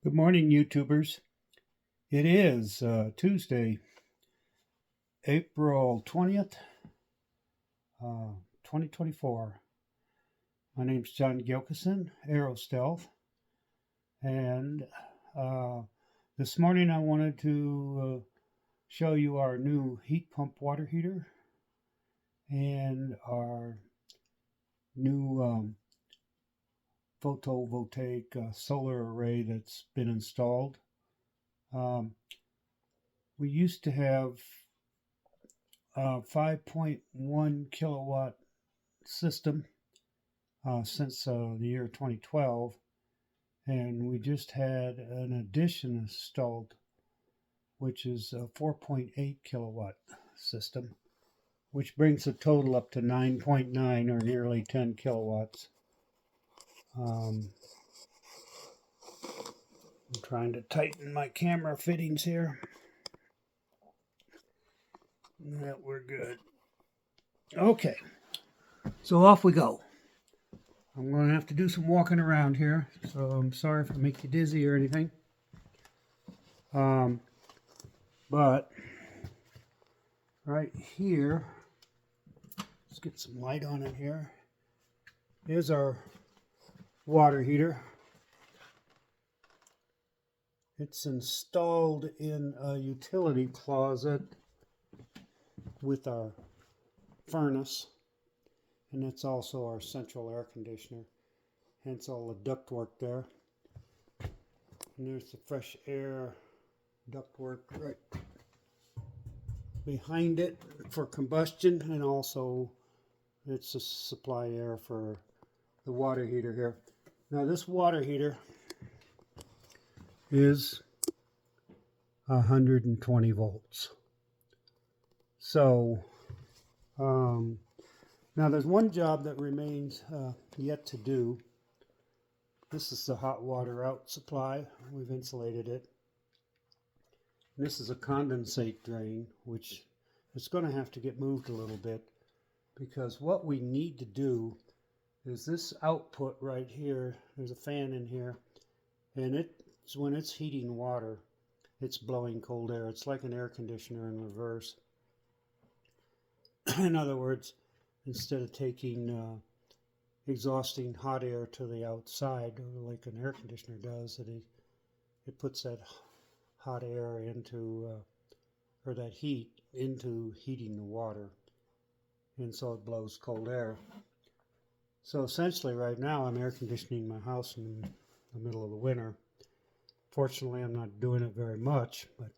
Good morning, YouTubers. It is Tuesday, April 20th, 2024. My name's John Gilkison, Aero Stealth, and this morning I wanted to show you our new heat pump water heater and our new photovoltaic solar array that's been installed. We used to have 5.1 kilowatt system since the year 2012, and we just had an addition installed, which is a 4.8 kilowatt system, which brings the total up to 9.9 or nearly 10 kilowatts. I'm trying to tighten my camera fittings here. That we're good. Okay, so off we go. I'm going to have to do some walking around here, so I'm sorry if I make you dizzy or anything. But right here, let's get some light on it here. Here's our water heater. It's installed in a utility closet with our furnace, and it's also our central air conditioner, hence all the ductwork there. And there's the fresh air ductwork right behind it for combustion, and also it's a supply air for the water heater here. Now this water heater is 120 volts. So now there's one job that remains yet to do. This is the hot water out supply. We've insulated it. And this is a condensate drain, which is going to have to get moved a little bit, because what we need to do is this output right here. There's a fan in here, and it's when it's heating water, it's blowing cold air. It's like an air conditioner in reverse. In other words, instead of taking exhausting hot air to the outside like an air conditioner does, it puts that hot air into or that heat into heating the water, and so it blows cold air. So essentially right now I'm air conditioning my house in the middle of the winter. Fortunately I'm not doing it very much, but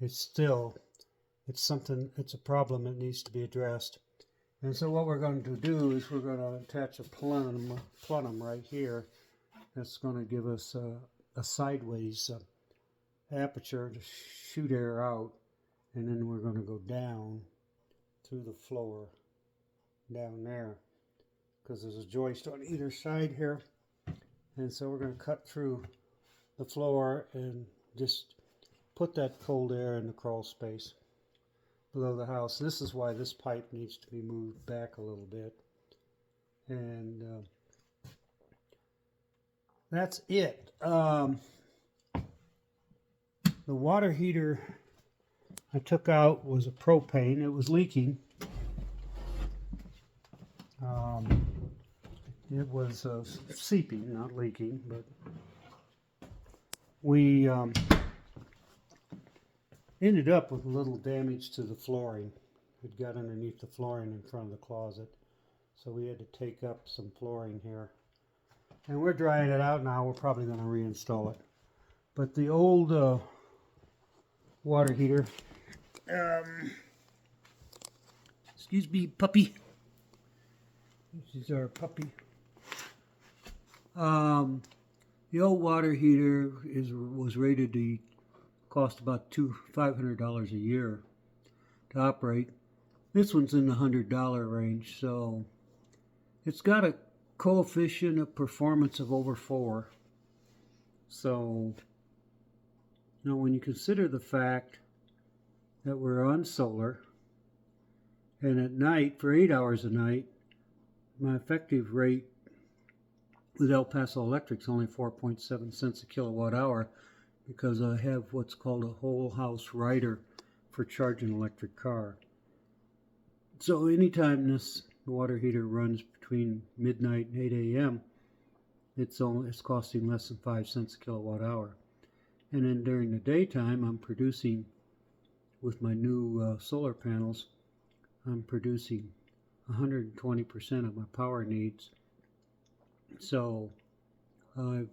it's a problem that needs to be addressed. And so what we're going to do is we're going to attach a plenum right here that's going to give us a sideways aperture to shoot air out, and then we're going to go down through the floor down there, because there's a joist on either side here, and so we're going to cut through the floor and just put that cold air in the crawl space below the house. This is why this pipe needs to be moved back a little bit, and that's it. The water heater I took out was a propane. It was leaking. It was seeping, not leaking, but we ended up with a little damage to the flooring. It got underneath the flooring in front of the closet, so we had to take up some flooring here. And we're drying it out now. We're probably going to reinstall it. But the old water heater, excuse me, puppy. This is our puppy. The old water heater was rated to cost about $500 a year to operate. This one's in the $100 range, so it's got a coefficient of performance of over 4. So, when you consider the fact that we're on solar, and at night, for 8 hours a night, my effective rate with El Paso Electric's only 4.7 cents a kilowatt hour, because I have what's called a whole house rider for charging an electric car. So anytime this water heater runs between midnight and 8 a.m., it's costing less than 5 cents a kilowatt hour. And then during the daytime, I'm producing, with my new solar panels, I'm producing 120% of my power needs. So I've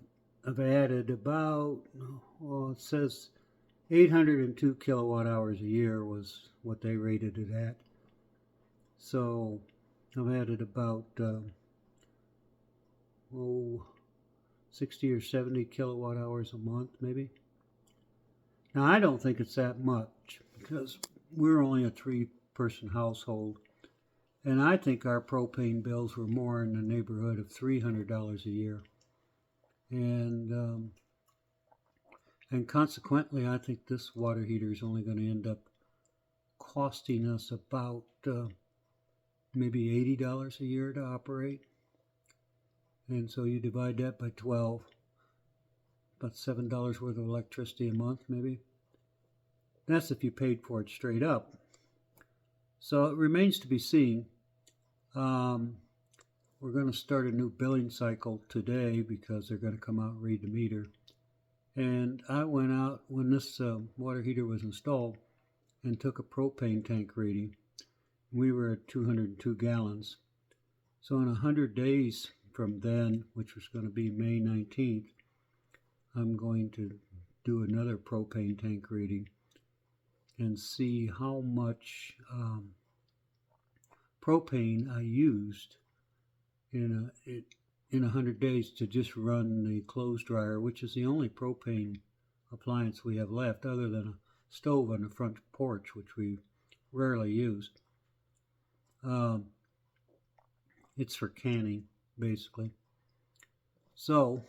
added about, well, it says 802 kilowatt hours a year was what they rated it at. So I've added about 60 or 70 kilowatt hours a month, maybe. Now, I don't think it's that much, because we're only a 3-person household, and I think our propane bills were more in the neighborhood of $300 a year. And consequently, I think this water heater is only going to end up costing us about maybe $80 a year to operate. And so you divide that by 12, about $7 worth of electricity a month, maybe. That's if you paid for it straight up. So it remains to be seen. We're going to start a new billing cycle today, because they're going to come out and read the meter. And I went out when this water heater was installed and took a propane tank reading. We were at 202 gallons. So in 100 days from then, which was going to be May 19th, I'm going to do another propane tank reading and see how much propane I used in 100 days to just run the clothes dryer, which is the only propane appliance we have left, other than a stove on the front porch, which we rarely use. It's for canning, basically. So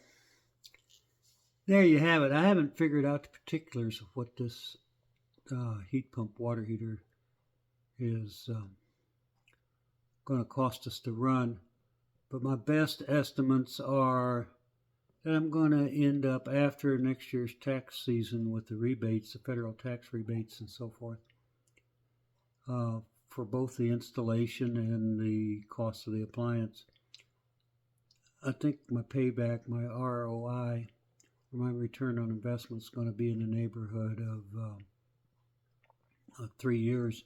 there you have it. I haven't figured out the particulars of what this heat pump water heater is going to cost us to run, but my best estimates are that I'm going to end up, after next year's tax season with the rebates, the federal tax rebates and so forth, for both the installation and the cost of the appliance. I think my payback, my ROI, or my return on investment, is going to be in the neighborhood of 3 years,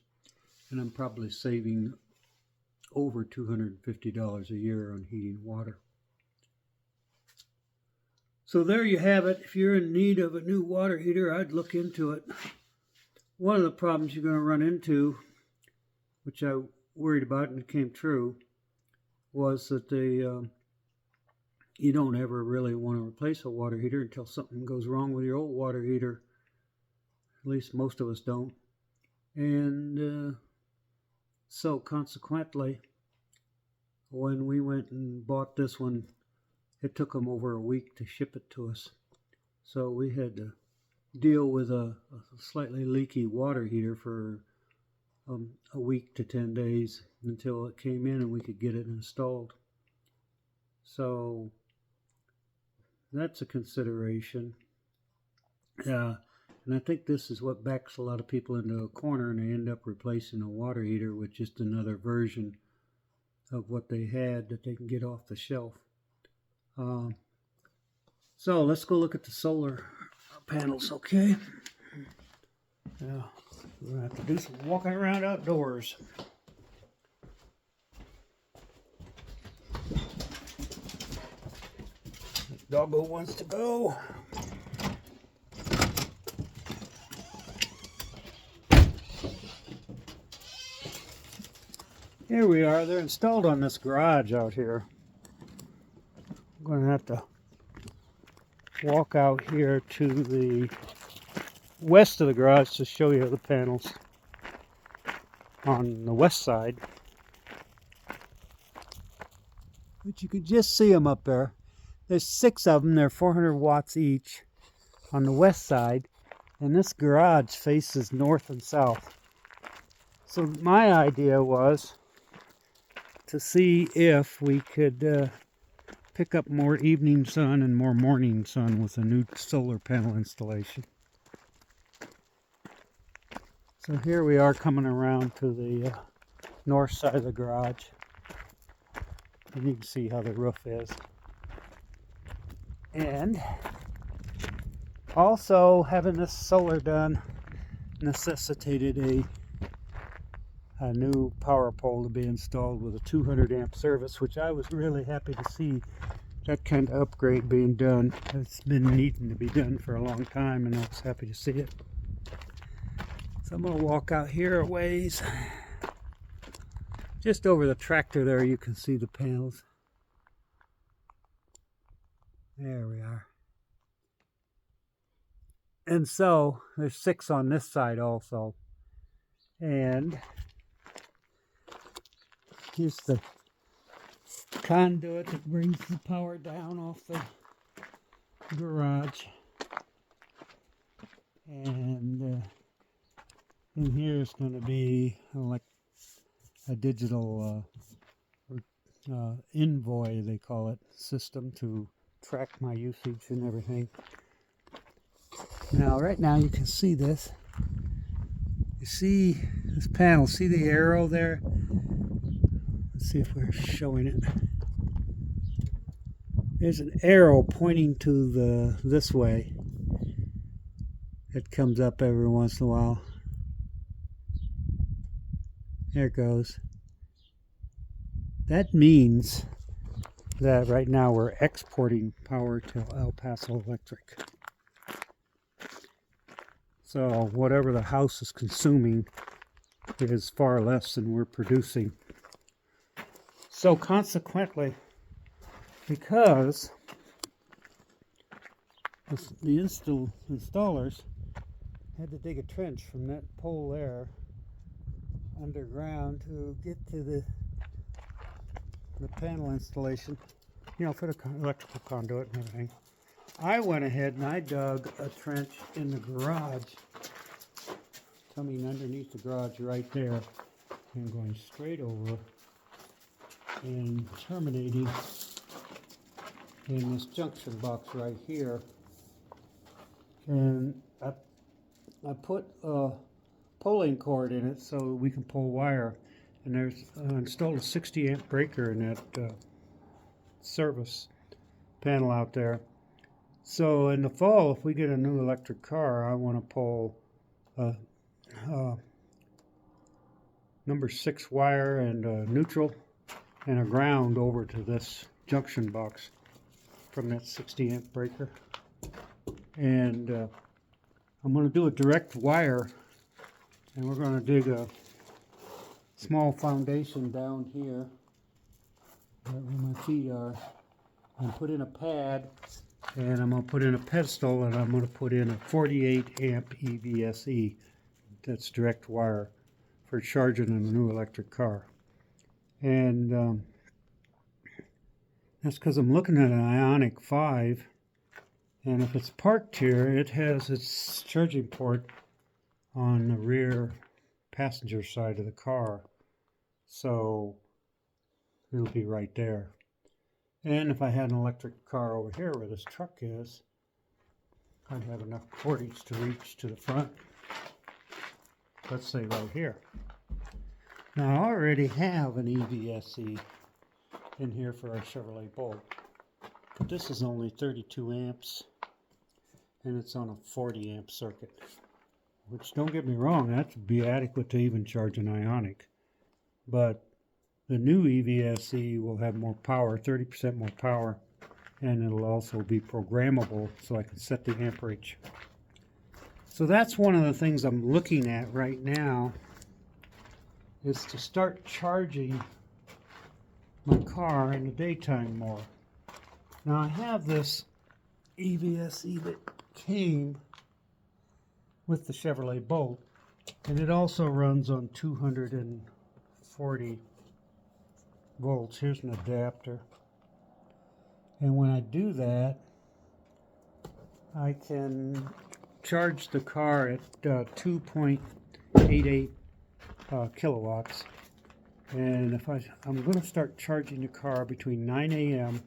and I'm probably saving over $250 a year on heating water. So there you have it. If you're in need of a new water heater, I'd look into it. One of the problems you're going to run into, which I worried about and it came true, was that you don't ever really want to replace a water heater until something goes wrong with your old water heater. At least most of us don't. And so consequently, when we went and bought this one, it took them over a week to ship it to us. So we had to deal with a slightly leaky water heater for a week to 10 days until it came in and we could get it installed. So that's a consideration. And I think this is what backs a lot of people into a corner, and they end up replacing a water heater with just another version of what they had that they can get off the shelf. So let's go look at the solar panels, okay? Yeah, we're going to have to do some walking around outdoors. Doggo wants to go. Here we are. They're installed on this garage out here. I'm going to have to walk out here to the west of the garage to show you the panels on the west side. But you can just see them up there. There's 6 of them. They're 400 watts each on the west side. And this garage faces north and south. So my idea was to see if we could pick up more evening sun and more morning sun with a new solar panel installation. So here we are coming around to the north side of the garage. And you can see how the roof is. And also having this solar done necessitated a new power pole to be installed with a 200 amp service, which I was really happy to see that kind of upgrade being done. It's been needing to be done for a long time, and I was happy to see it. So I'm going to walk out here a ways. Just over the tractor there, you can see the panels. There we are. And so there's 6 on this side also. And here's the conduit that brings the power down off the garage. And in here is going to be like a digital envoy, they call it, system to track my usage and everything. Now, right now you can see this. You see this panel, see the arrow there? Let's see if we're showing it. There's an arrow pointing to this way. It comes up every once in a while. There it goes. That means that right now we're exporting power to El Paso Electric. So whatever the house is consuming is far less than we're producing. So consequently, because the installers had to dig a trench from that pole there underground to get to the panel installation, you know, for the electrical conduit and everything, I went ahead and I dug a trench in the garage, coming underneath the garage right there, and going straight over and terminating in this junction box right here. And I put a pulling cord in it so we can pull wire, and there's installed a 60 amp breaker in that service panel out there. So in the fall, if we get a new electric car, I want to pull a number 6 wire and a neutral and a ground over to this junction box from that 60 amp breaker. And I'm going to do a direct wire, and we're going to dig a small foundation down here, right where my feet are, and put in a pad, and I'm going to put in a pedestal, and I'm going to put in a 48 amp EVSE. That's direct wire for charging a new electric car. And that's because I'm looking at an Ioniq 5, and if it's parked here, it has its charging port on the rear passenger side of the car, so it'll be right there. And if I had an electric car over here where this truck is, I'd have enough cordage to reach to the front. Let's say right here. Now I already have an EVSE in here for our Chevrolet Bolt, but this is only 32 amps and it's on a 40 amp circuit, which, don't get me wrong, that would be adequate to even charge an Ioniq. But the new EVSE will have more power, 30% more power, and it'll also be programmable so I can set the amperage. So that's one of the things I'm looking at right now, is to start charging my car in the daytime more. Now I have this EVSE that came with the Chevrolet Bolt, and it also runs on 240 volts. Here's an adapter, and when I do that, I can charge the car at 2.88 kilowatts. And if I'm going to start charging the car between 9 a.m.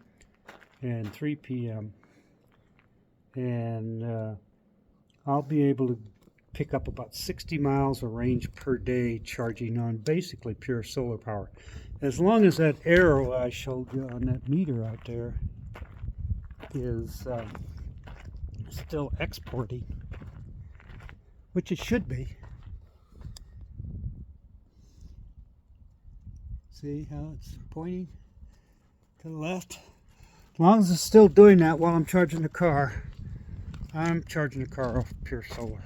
and 3 p.m. And I'll be able to pick up about 60 miles of range per day charging on basically pure solar power. As long as that arrow I showed you on that meter out there is still exporting, which it should be. See how it's pointing to the left? As long as it's still doing that while I'm charging the car, I'm charging the car off pure solar.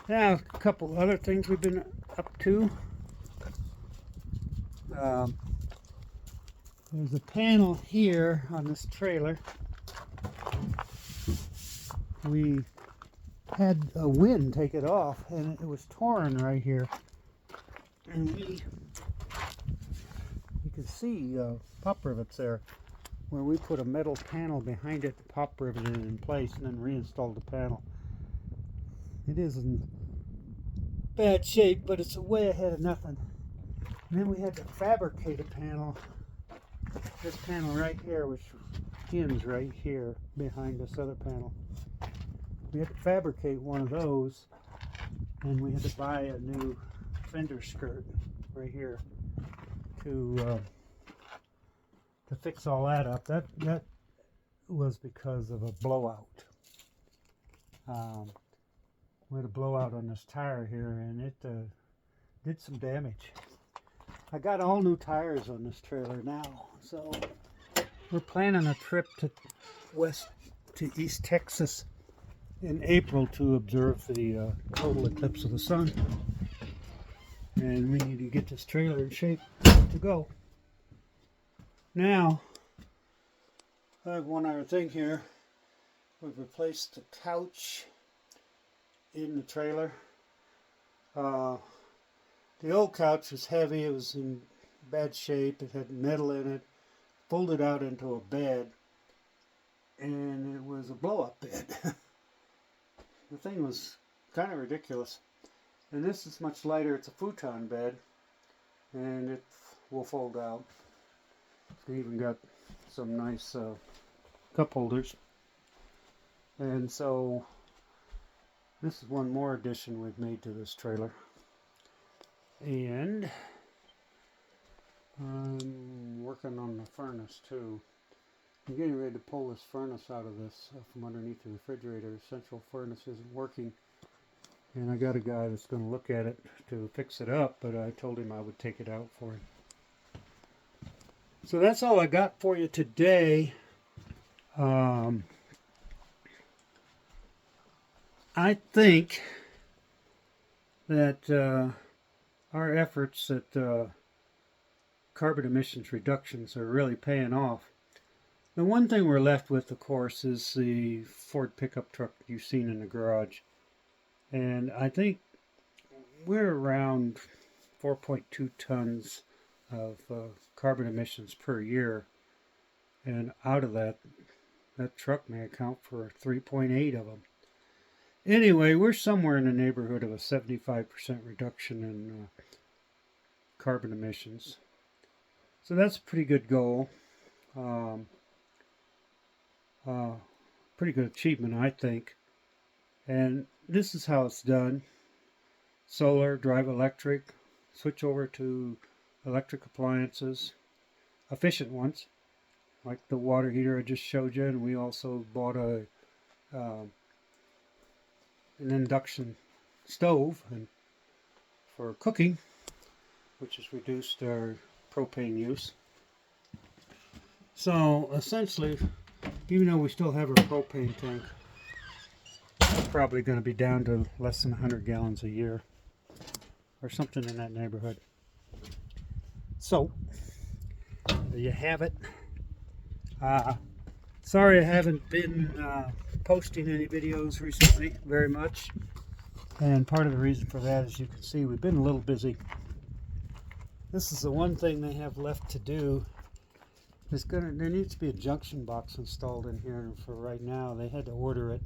Now, a couple other things we've been up to. There's a panel here on this trailer. We had a wind take it off, and it was torn right here. And you can see pop rivets there, where we put a metal panel behind it, pop riveted it in place, and then reinstalled the panel. It is in bad shape, but it's way ahead of nothing. And then we had to fabricate a panel. This panel right here, which ends right here behind this other panel. We had to fabricate one of those, and we had to buy a new fender skirt right here to fix all that up. That was because of a blowout. We had a blowout on this tire here, and it did some damage. I got all new tires on this trailer now, so we're planning a trip to East Texas in April to observe the total eclipse of the sun. And we need to get this trailer in shape to go. Now, I have one other thing here. We've replaced the couch in the trailer. The old couch was heavy, it was in bad shape, it had metal in it, folded out into a bed, and it was a blow-up bed. The thing was kind of ridiculous. And this is much lighter, it's a futon bed, and it will fold out. It's even got some nice cup holders. And so, this is one more addition we've made to this trailer. And I'm working on the furnace too. I'm getting ready to pull this furnace out of this from underneath the refrigerator. The central furnace isn't working, and I got a guy that's going to look at it to fix it up, but I told him I would take it out for him. So that's all I got for you today. I think that our efforts at carbon emissions reductions are really paying off. The one thing we're left with, of course, is the Ford pickup truck you've seen in the garage. And I think we're around 4.2 tons of carbon emissions per year. And out of that, that truck may account for 3.8 of them. Anyway, we're somewhere in the neighborhood of a 75% reduction in carbon emissions. So that's a pretty good goal. Pretty good achievement, I think. And this is how it's done. Solar, drive electric, switch over to electric appliances, efficient ones, like the water heater I just showed you, and we also bought an induction stove and for cooking, which has reduced our propane use. So essentially, even though we still have our propane tank, it's probably going to be down to less than 100 gallons a year or something in that neighborhood. So there you have it. Sorry I haven't been posting any videos recently very much, and part of the reason for that, as you can see, we've been a little busy. This is the one thing they have left to do. There needs to be a junction box installed in here, and for right now they had to order it,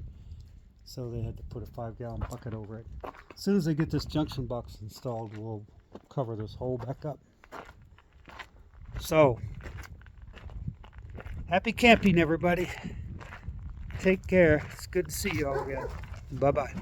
so they had to put a 5-gallon bucket over it. As soon as they get this junction box installed, we'll cover this hole back up. So Happy camping, everybody. Take care. It's good to see you all again. Bye-bye.